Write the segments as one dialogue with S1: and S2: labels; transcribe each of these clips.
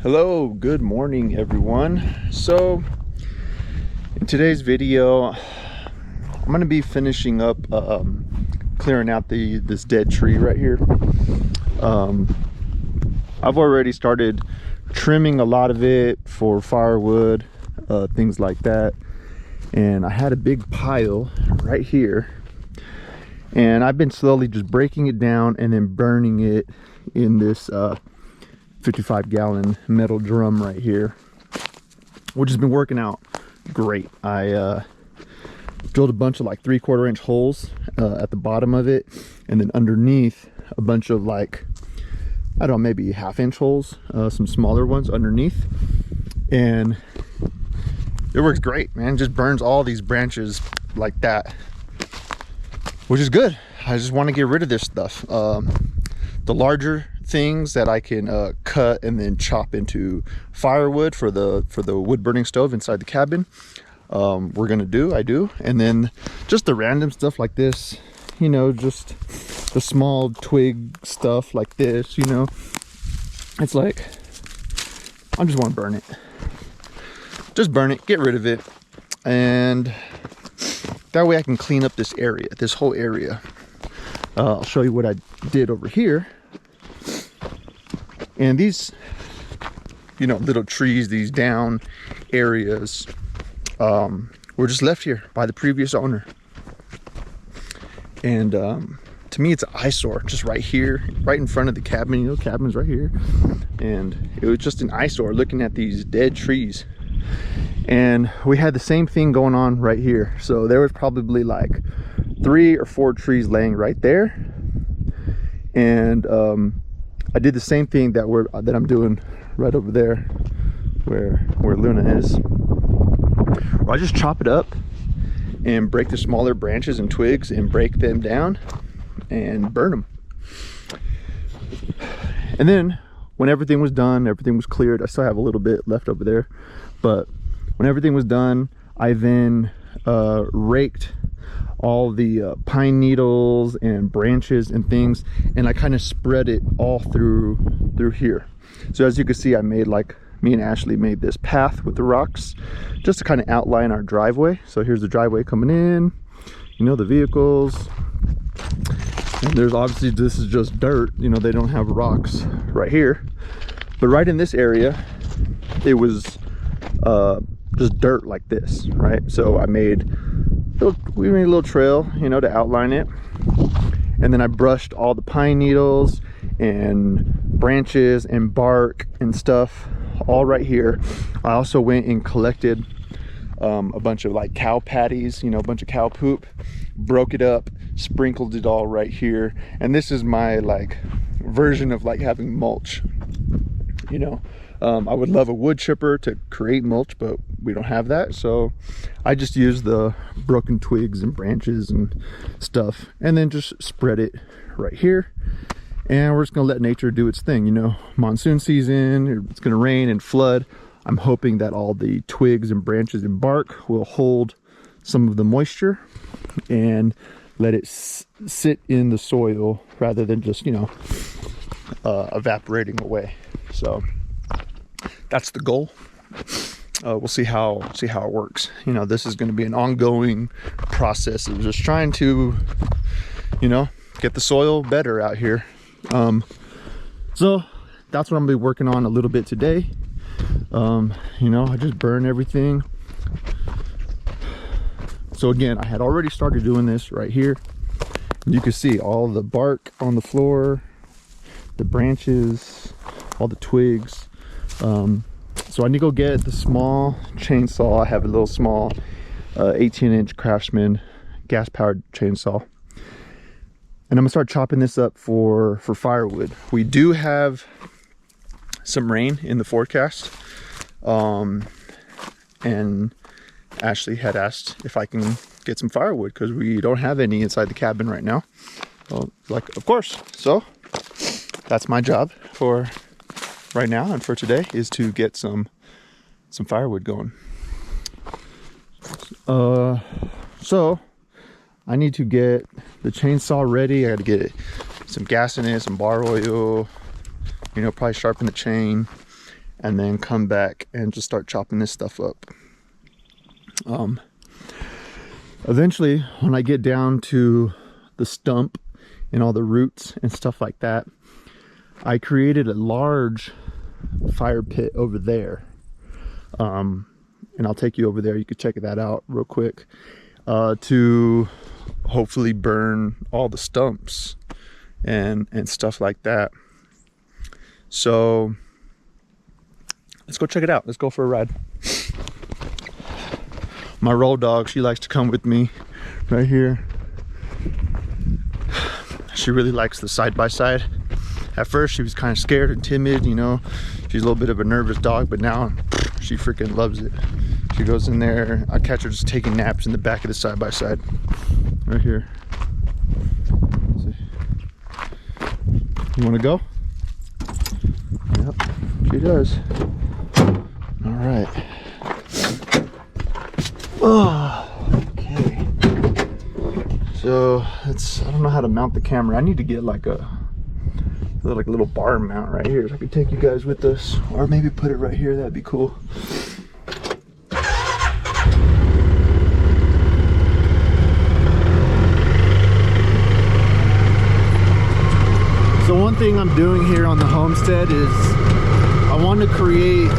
S1: Hello, good morning everyone. So in today's video I'm going to be finishing up clearing out this dead tree right here. I've already started trimming a lot of it for firewood, things like that, and I had a big pile right here, and I've been slowly just breaking it down and then burning it in this 55-gallon metal drum right here, which has been working out great. I drilled a bunch of like 3/4 inch holes at the bottom of it, and then underneath a bunch of like, I don't know, maybe 1/2 inch holes, some smaller ones underneath, and it works great, man. Just burns all these branches like that, which is good. I just want to get rid of this stuff. The larger things that I can cut and then chop into firewood for the wood burning stove inside the cabin, I do. And then just the random stuff like this, you know, just the small twig stuff like this, you know, it's like I just want to burn it. Just burn it, get rid of it, and that way I can clean up this area, this whole area. I'll show you what I did over here. And these, you know, little trees, these down areas, were just left here by the previous owner. And to me, it's an eyesore, just right here, right in front of the cabin. You know, cabin's right here. And it was just an eyesore looking at these dead trees. And we had the same thing going on right here. So there was probably like 3 or 4 trees laying right there. And I did the same thing that I'm doing right over there where Luna is. I just chop it up and break the smaller branches and twigs and break them down and burn them. And then when everything was done, everything was cleared, I still have a little bit left over there, but when everything was done, I then raked all the pine needles and branches and things, and I kind of spread it all through here. So as you can see, me and Ashley made this path with the rocks just to kind of outline our driveway. So here's the driveway coming in, you know, the vehicles, and there's obviously, this is just dirt, you know, they don't have rocks right here, but right in this area it was just dirt like this, right? So we made a little trail, you know, to outline it, and then I brushed all the pine needles and branches and bark and stuff all right here. I also went and collected a bunch of like cow patties, you know, a bunch of cow poop, broke it up, sprinkled it all right here. And this is my like version of like having mulch, you know. I would love a wood chipper to create mulch, but we don't have that, so I just use the broken twigs and branches and stuff, and then just spread it right here. And we're just gonna let nature do its thing, you know. Monsoon season, it's gonna rain and flood. I'm hoping that all the twigs and branches and bark will hold some of the moisture and let it sit in the soil rather than just, you know, evaporating away. So that's the goal. We'll see how it works. You know, this is going to be an ongoing process of just trying to, you know, get the soil better out here. So that's what I'm gonna be working on a little bit today. You know, I just burn everything. So again, I had already started doing this right here. You can see all the bark on the floor, the branches, all the twigs. So I need to go get the small chainsaw. I have a little small 18-inch Craftsman gas-powered chainsaw, and I'm gonna start chopping this up for firewood. We do have some rain in the forecast, and Ashley had asked if I can get some firewood because we don't have any inside the cabin right now. Well, like, of course. So that's my job for right now and for today, is to get some firewood going. So I need to get the chainsaw ready. I got to get some gas in it, some bar oil, you know, probably sharpen the chain, and then come back and just start chopping this stuff up. Eventually, when I get down to the stump and all the roots and stuff like that, I created a large fire pit over there. And I'll take you over there. You could check that out real quick, to hopefully burn all the stumps and stuff like that. So let's go check it out. Let's go for a ride. My roll dog, she likes to come with me right here. She really likes the side-by-side. At first she was kind of scared and timid, you know. She's a little bit of a nervous dog, but now she freaking loves it. She goes in there. I catch her just taking naps in the back of the side-by-side right here. You want to go? Yep, she does. All right. Oh, okay. So it's, I don't know how to mount the camera. I need to get like a little bar mount right here, so I could take you guys with us, or maybe put it right here. That'd be cool. So one thing I'm doing here on the homestead is I want to create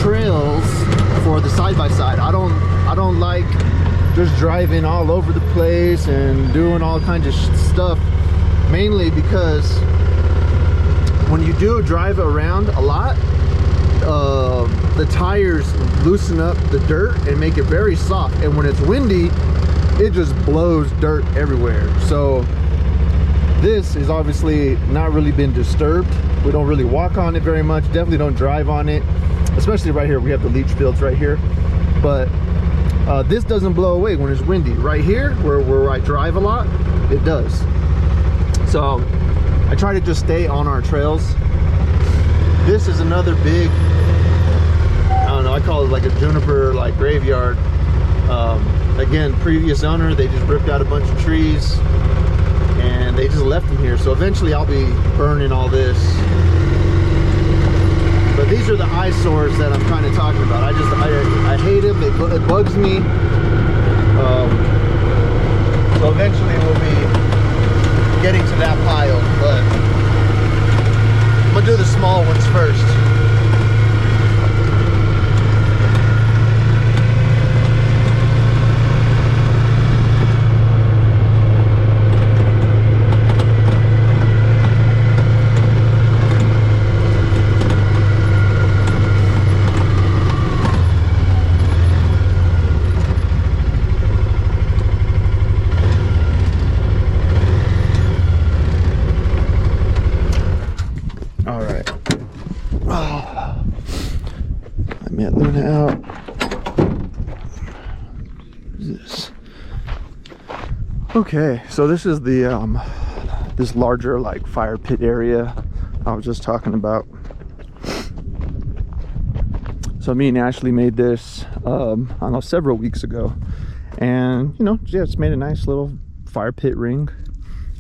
S1: trails for the side-by-side. I don't like just driving all over the place and doing all kinds of stuff, mainly because when you do drive around a lot, the tires loosen up the dirt and make it very soft, and when it's windy it just blows dirt everywhere. So this is obviously not really been disturbed. We don't really walk on it very much, definitely don't drive on it, especially right here. We have the leach fields right here, but this doesn't blow away when it's windy. Right here where I drive a lot, it does. So I try to just stay on our trails. This is another big, I don't know, I call it like a juniper like graveyard. Again, previous owner, they just ripped out a bunch of trees and they just left them here. So eventually I'll be burning all this. But these are the eyesores that I'm kind of talking about. I hate them. It bugs me. So eventually we'll be getting to that pile, but I'm gonna do the small ones first. Okay, so this is the this larger like fire pit area I was just talking about. So me and Ashley made this I don't know, several weeks ago, and you know, yeah, it's made a nice little fire pit ring.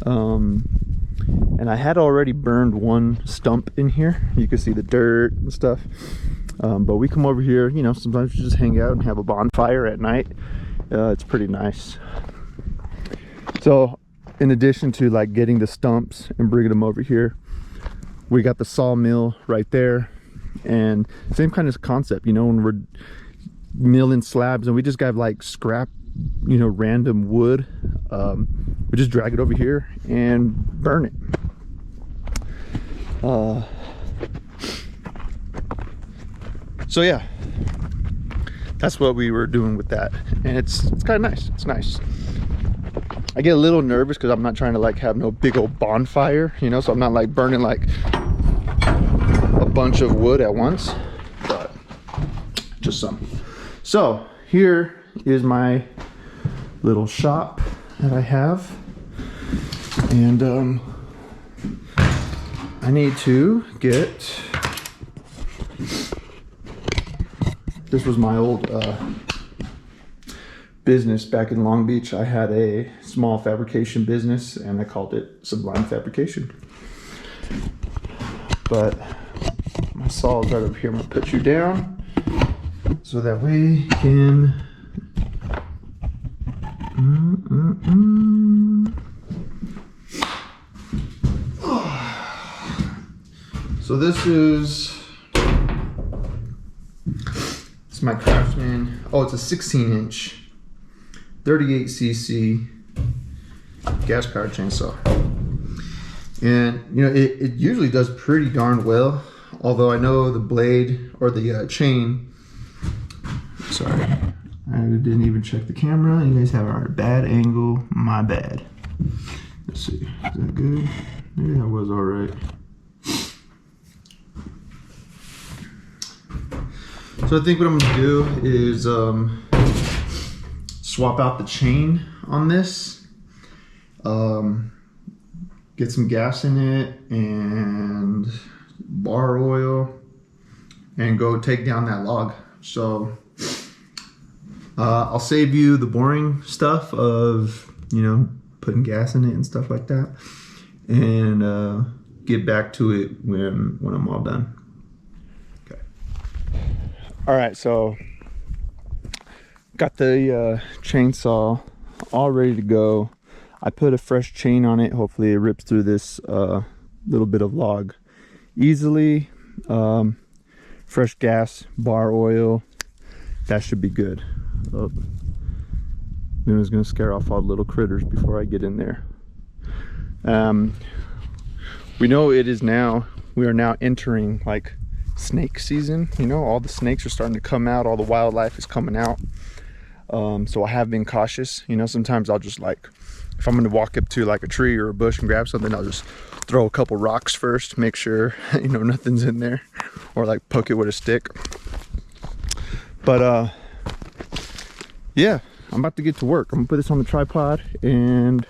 S1: And I had already burned one stump in here. You can see the dirt and stuff. But we come over here, you know, sometimes we just hang out and have a bonfire at night. It's pretty nice. So in addition to like getting the stumps and bringing them over here, we got the sawmill right there, and same kind of concept, you know, when we're milling slabs and we just got like scrap, you know, random wood, we just drag it over here and burn it. So yeah, that's what we were doing with that, and it's kind of nice. It's nice. I get a little nervous because I'm not trying to like have no big old bonfire, you know, so I'm not like burning like a bunch of wood at once, but just some. So here is my little shop that I have, and I need to get, this was my old business back in Long Beach. I had a small fabrication business and I called it Sublime Fabrication. But My saw is right over here. I'm gonna put you down so that we can. So this is my Craftsman. Oh, it's a 16-inch, 38cc gas-powered chainsaw, and you know it usually does pretty darn well. Although I know the blade or the chain. Sorry, I didn't even check the camera. You guys have a bad angle. My bad. Let's see. Is that good? Maybe that was all right. So I think what I'm gonna do is swap out the chain on this, get some gas in it and bar oil, and go take down that log. So I'll save you the boring stuff of, you know, putting gas in it and stuff like that, and get back to it when I'm all done. All right, so got the chainsaw all ready to go. I put a fresh chain on it. Hopefully it rips through this little bit of log easily. Fresh gas, bar oil, that should be good. Then it's gonna scare off all the little critters before I get in there. We know we are now entering like snake season. You know, all the snakes are starting to come out, all the wildlife is coming out. So I have been cautious. You know, sometimes I'll just, like, if I'm gonna walk up to like a tree or a bush and grab something, I'll just throw a couple rocks first, make sure you know nothing's in there, or like poke it with a stick. But yeah, I'm about to get to work. I'm gonna put this on the tripod and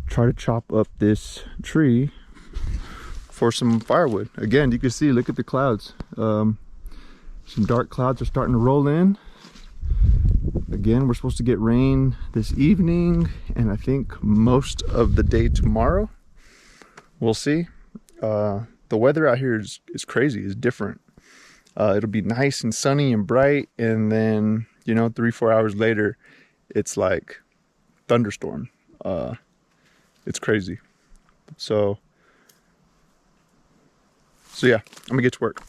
S1: try to chop up this tree for some firewood. Again, you can see, look at the clouds. Some dark clouds are starting to roll in. Again, we're supposed to get rain this evening, and I think most of the day tomorrow. We'll see. The weather out here is crazy, is different. It'll be nice and sunny and bright, and then, you know, 3-4 hours later, it's like thunderstorm. It's crazy. So yeah, I'm gonna get to work.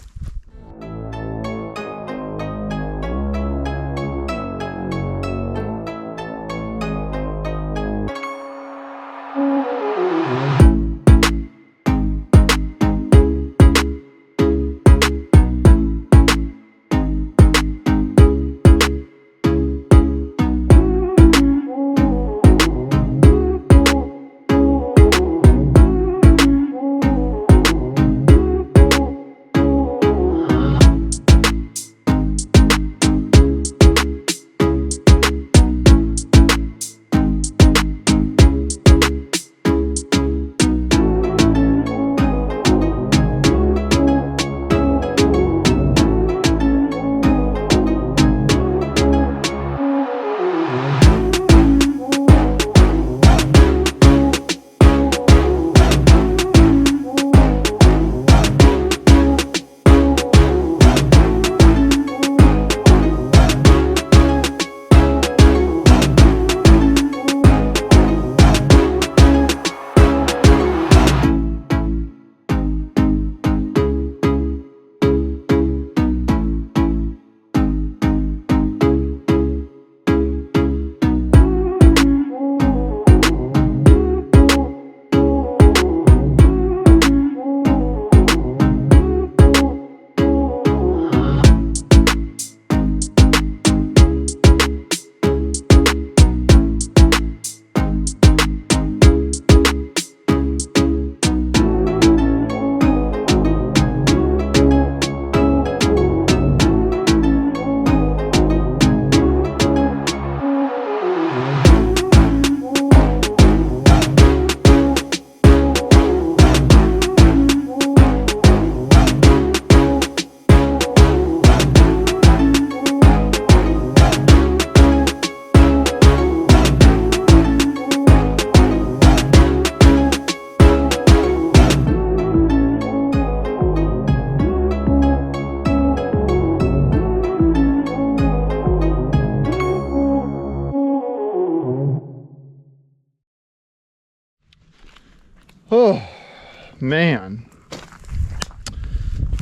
S1: man,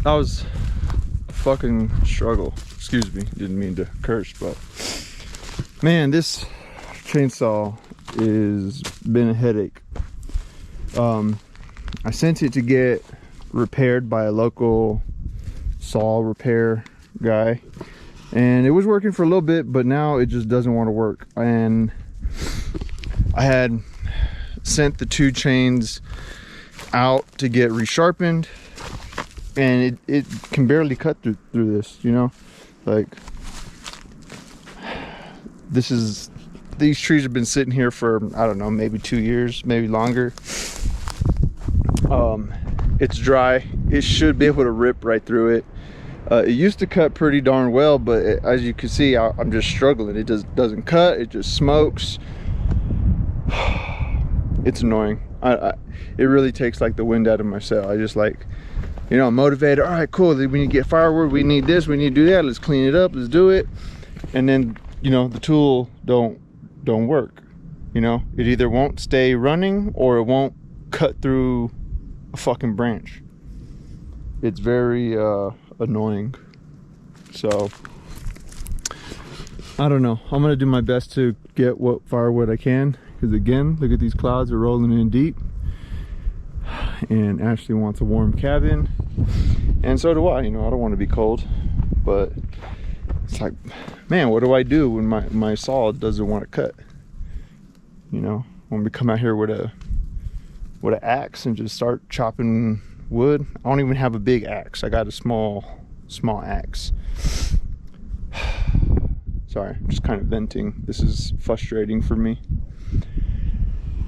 S1: that was a fucking struggle. Excuse me, didn't mean to curse, but man, this chainsaw is been a headache. I sent it to get repaired by a local saw repair guy, and it was working for a little bit, but now it just doesn't want to work. And I had sent the 2 chains out to get resharpened, and it can barely cut through this, you know. Like, these trees have been sitting here for, I don't know, maybe 2 years, maybe longer. It's dry. It should be able to rip right through it. It used to cut pretty darn well, but as you can see, I'm just struggling. It just doesn't cut. It just smokes. It's annoying. It really takes like the wind out of my sail. I just, like, you know, I'm motivated. All right, cool. We need to get firewood. We need this. We need to do that. Let's clean it up. Let's do it. And then, you know, the tool don't work. You know, it either won't stay running or it won't cut through a fucking branch. It's very annoying. So I don't know. I'm gonna do my best to get what firewood I can, because again, look at these clouds are rolling in deep, and Ashley wants a warm cabin, and so do I. You know, I don't want to be cold, but it's like, man, what do I do when my saw doesn't want to cut? You know, when we come out here with an axe and just start chopping wood. I don't even have a big axe. I got a small axe. Sorry, I'm just kind of venting. This is frustrating for me.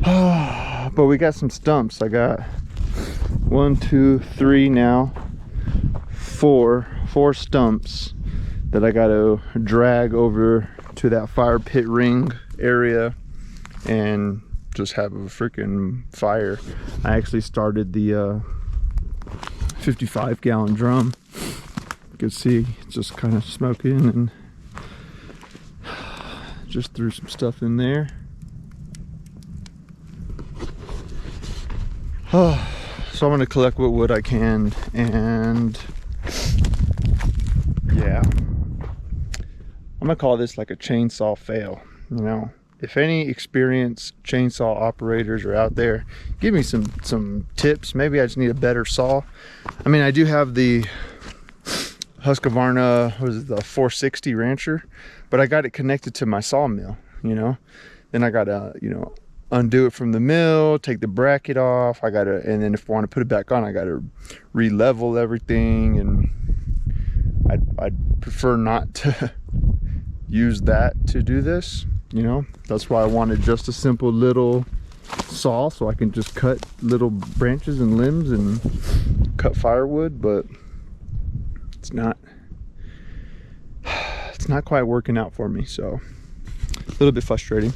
S1: But we got some stumps. I got 1, 2, 3 now. 4 stumps that I got to drag over to that fire pit ring area and just have a freaking fire. I actually started the 55-gallon drum. You can see it's just kind of smoking, and just threw some stuff in there. So I'm gonna collect what wood I can, and yeah, I'm gonna call this like a chainsaw fail. You know, if any experienced chainsaw operators are out there, give me some tips. Maybe I just need a better saw. I mean, I do have the Husqvarna, what is it, the 460 Rancher, but I got it connected to my sawmill, you know. Then I gotta, you know, undo it from the mill, take the bracket off. And then if I want to put it back on, I gotta re-level everything, and I'd prefer not to use that to do this. You know, that's why I wanted just a simple little saw, so I can just cut little branches and limbs and cut firewood. But it's not quite working out for me, so a little bit frustrating.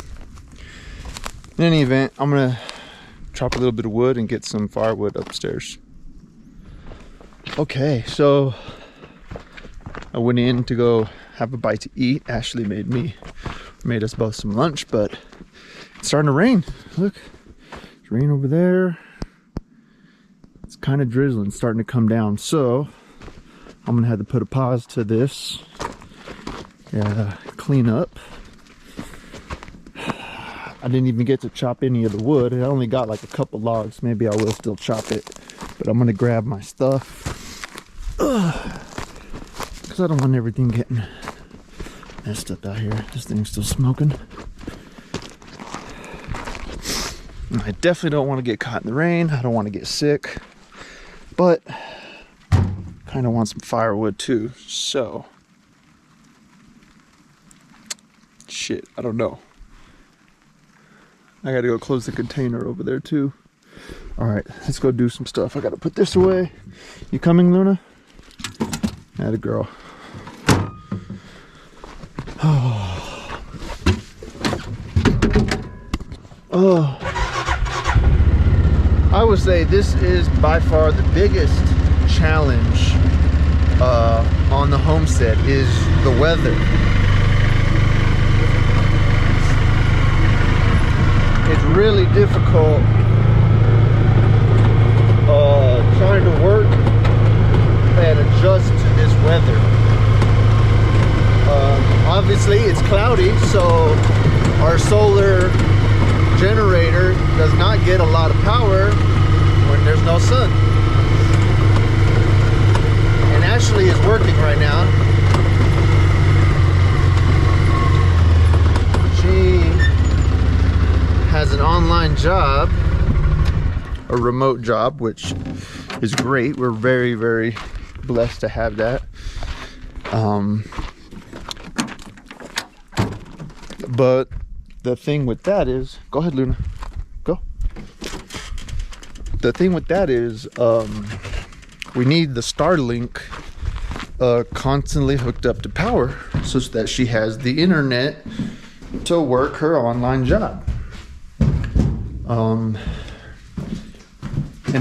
S1: In any event, I'm gonna chop a little bit of wood and get some firewood upstairs. Okay, so I went in to go have a bite to eat. Ashley made us both some lunch, but it's starting to rain. Look, it's rain over there. It's kind of drizzling, starting to come down. So I'm gonna have to put a pause to this. Clean up. I didn't even get to chop any of the wood. I only got like a couple logs. Maybe I will still chop it, but I'm gonna grab my stuff because I don't want everything getting messed up out here. This thing's still smoking. And I definitely don't want to get caught in the rain. I don't want to get sick, but kind of want some firewood too. So shit, I don't know. I gotta go close the container over there too. All right, let's go do some stuff. I gotta put this away. You coming, Luna? Atta girl. Oh, I would say this is by far the biggest challenge on the homestead is the weather. It's really difficult So our solar generator does not get a lot of power when there's no sun. And Ashley is working right now. She has an online job, a remote job, which is great. We're very, very blessed to have that. But the thing with that is, go ahead, Luna, go. The thing with that is, we need the Starlink constantly hooked up to power so that she has the internet to work her online job. And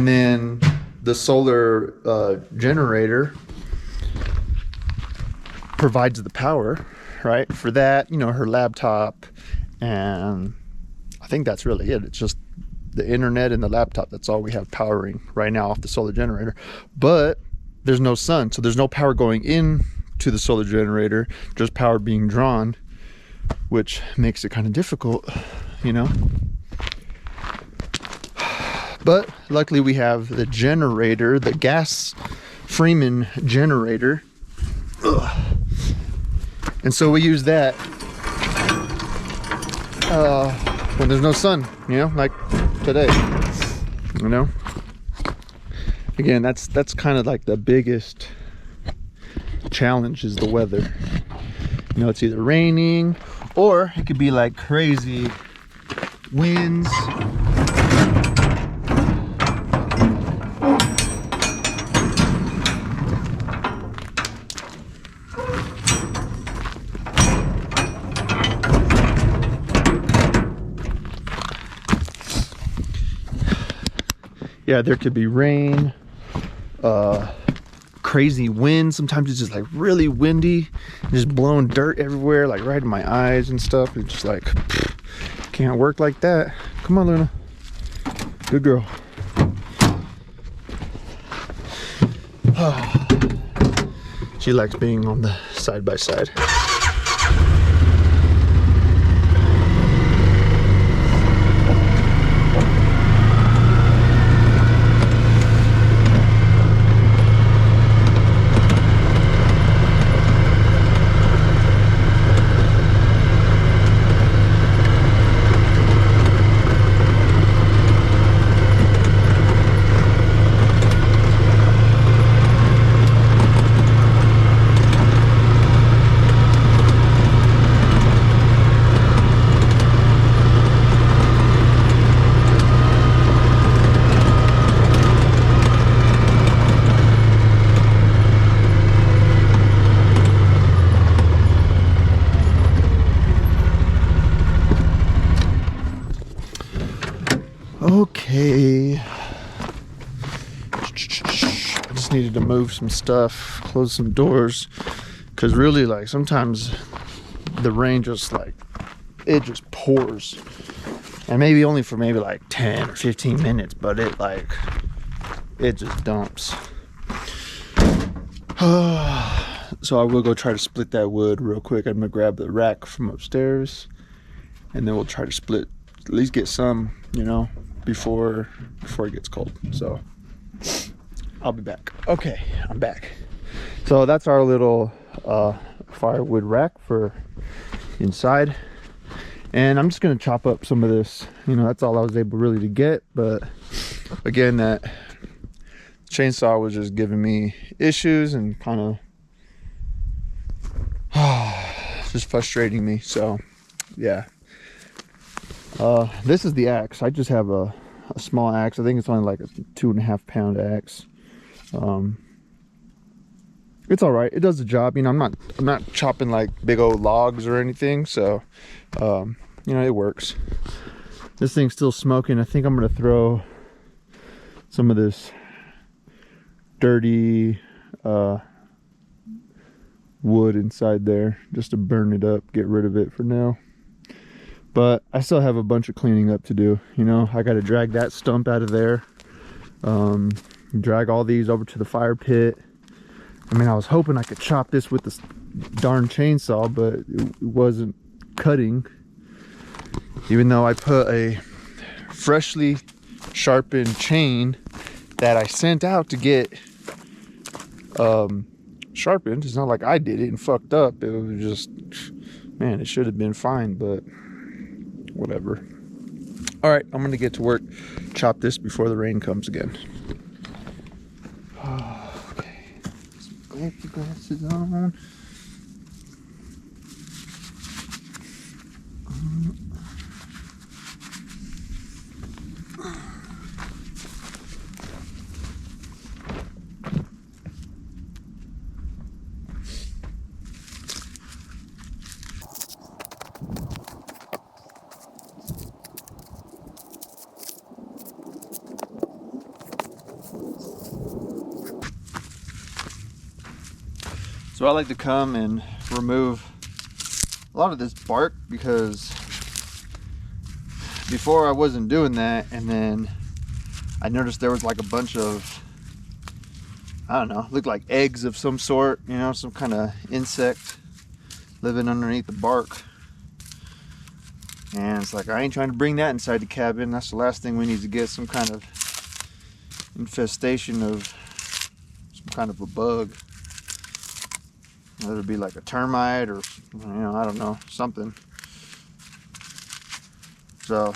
S1: then the solar generator provides the power, right, for that, you know, her laptop, and I think that's really it. It's just the internet and the laptop. That's all we have powering right now off the solar generator. But there's no sun, so there's no power going in to the solar generator, just power being drawn, which makes it kind of difficult, you know. But luckily we have the generator, the gas Freeman generator. Ugh. And so we use that when there's no sun, you know, like today, you know. Again, that's kind of like the biggest challenge is the weather. You know, it's either raining or it could be like crazy winds. Yeah, there could be rain, crazy wind. Sometimes it's just like really windy, just blowing dirt everywhere, like right in my eyes and stuff. It's just like, can't work like that. Come on, Luna. Good girl. She likes being on the side by side. Okay, I just needed to move some stuff, close some doors, because really, like, sometimes the rain just like, it just pours, and maybe only for maybe like 10 or 15 minutes, but it just dumps. So I will go try to split that wood real quick. I'm gonna grab the rack from upstairs, and then we'll try to split, at least get some, you know, before it gets cold. So I'll be back. Okay, I'm back. So that's our little firewood rack for inside, and I'm just gonna chop up some of this. You know, that's all I was able really to get, but again, that chainsaw was just giving me issues and kind of just frustrating me. So yeah, this is the axe. I just have a small axe. I think it's only like a 2.5 pound axe. It's all right. It does the job. You know, I'm not chopping like big old logs or anything. So, you know, it works. This thing's still smoking. I think I'm gonna throw some of this dirty wood inside there just to burn it up, get rid of it for now. But I still have a bunch of cleaning up to do. You know, I got to drag that stump out of there, drag all these over to the fire pit. I mean, I was hoping I could chop this with this darn chainsaw, but it wasn't cutting, even though I put a freshly sharpened chain that I sent out to get sharpened. It's not like I did it and fucked up. It was just, man, it should have been fine, but whatever. All right, I'm gonna get to work, chop this before the rain comes again. Okay, get the glasses on. So I like to come and remove a lot of this bark, because before I wasn't doing that, and then I noticed there was like a bunch of, I don't know, looked like eggs of some sort, you know, some kind of insect living underneath the bark. And it's like, I ain't trying to bring that inside the cabin. That's the last thing we need to get, some kind of infestation of some kind of a bug. Whether it be like a termite or, you know, I don't know, something. So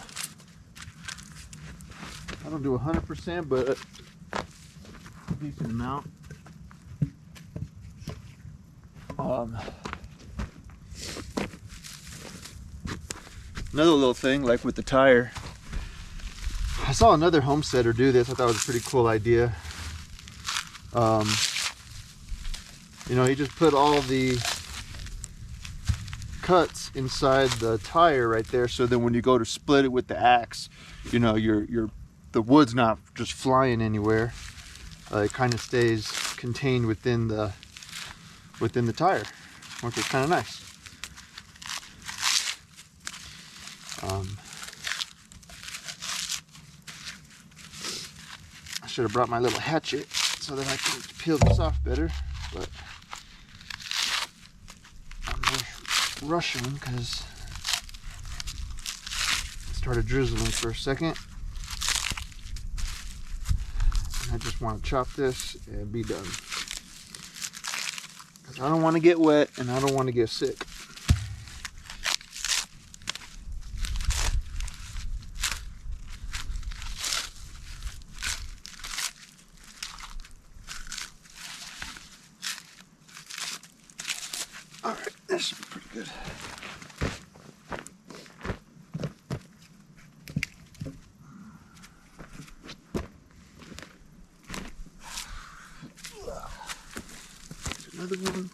S1: I don't do 100%, but a decent amount. Another little thing, like with the tire, I saw another homesteader do this. I thought it was a pretty cool idea. You know, he just put all the cuts inside the tire right there, so then when you go to split it with the axe, you know, the wood's not just flying anywhere. It kind of stays contained within the tire, which is kind of nice. I should have brought my little hatchet so that I can peel this off better, but I'm just rushing because it started drizzling for a second. And I just want to chop this and be done, because I don't want to get wet and I don't want to get sick. Alright, that should be pretty good. Another one.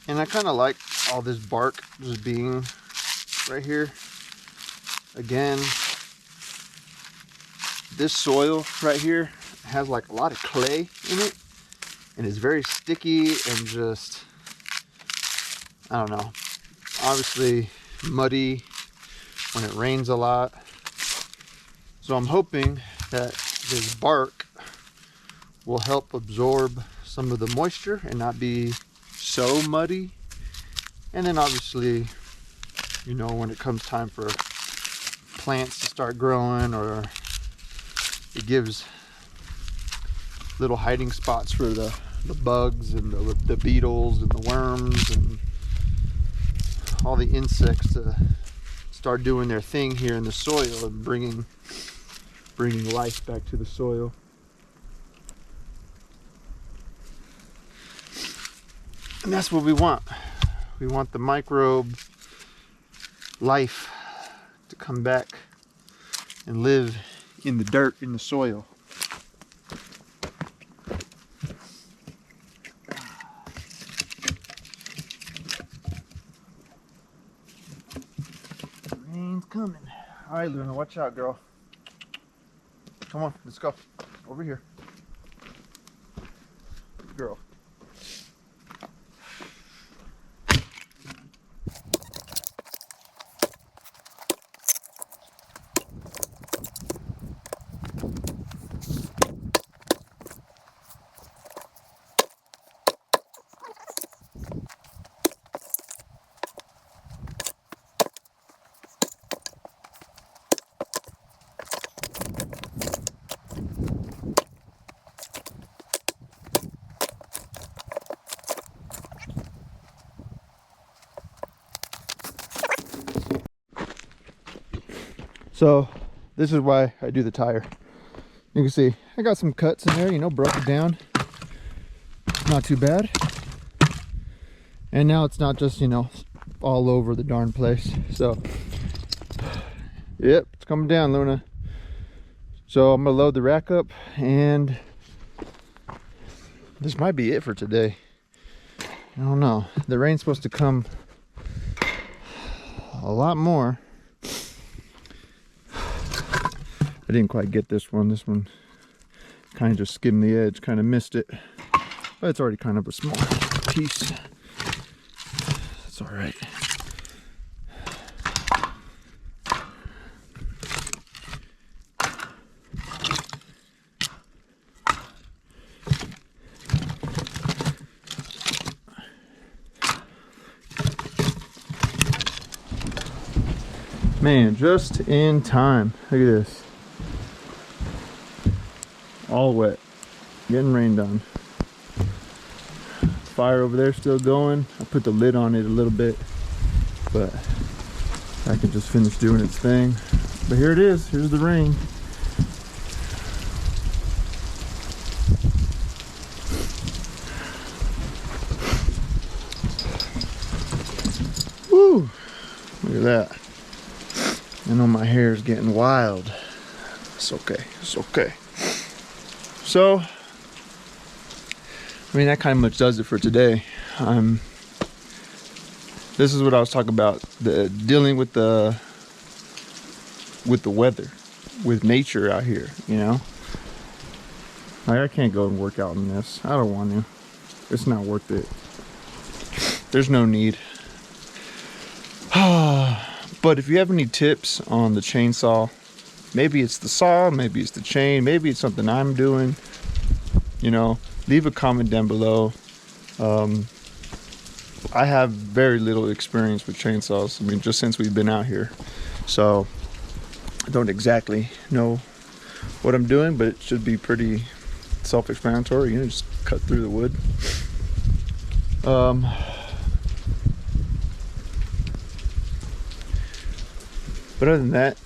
S1: And I kind of like all this bark just being right here. Again, this soil right here has like a lot of clay in it, and it's very sticky and just, I don't know, obviously muddy when it rains a lot. So I'm hoping that this bark will help absorb some of the moisture and not be so muddy. And then obviously, you know, when it comes time for plants to start growing, or it gives little hiding spots for the bugs and the beetles and the worms and all the insects to start doing their thing here in the soil and bringing life back to the soil. And that's what we want. We want the microbe life to come back and live in the dirt, in the soil. Rain's coming. All right, Luna, watch out, girl. Come on, let's go. Over here. Girl. So this is why I do the tire. You can see I got some cuts in there, you know, broke it down. Not too bad. And now it's not just, you know, all over the darn place. So yep, it's coming down, Luna. So I'm gonna load the rack up, and this might be it for today. I don't know. The rain's supposed to come a lot more. I didn't quite get this one. This one kind of just skimmed the edge, kind of missed it. But it's already kind of a small piece. That's all right. Man, just in time. Look at this. All wet. Getting rained on. Fire over there still going. I put the lid on it a little bit, but I can just finish doing its thing. But here it is. Here's the rain. Woo! Look at that. I know my hair is getting wild. It's okay. It's okay. So, I mean, that kind of much does it for today. This is what I was talking about, dealing with the weather, with nature out here, you know? Like, I can't go and work out in this. I don't want to. It's not worth it. There's no need. But if you have any tips on the chainsaw, maybe it's the saw, maybe it's the chain, maybe it's something I'm doing, you know, leave a comment down below. I have very little experience with chainsaws. I mean, just since we've been out here. So I don't exactly know what I'm doing, but it should be pretty self-explanatory. You know, just cut through the wood. But other than that,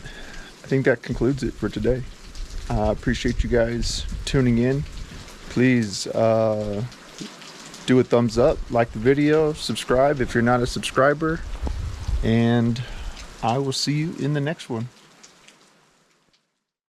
S1: I think that concludes it for today. I appreciate you guys tuning in. Please do a thumbs up, like the video, subscribe if you're not a subscriber, and I will see you in the next one.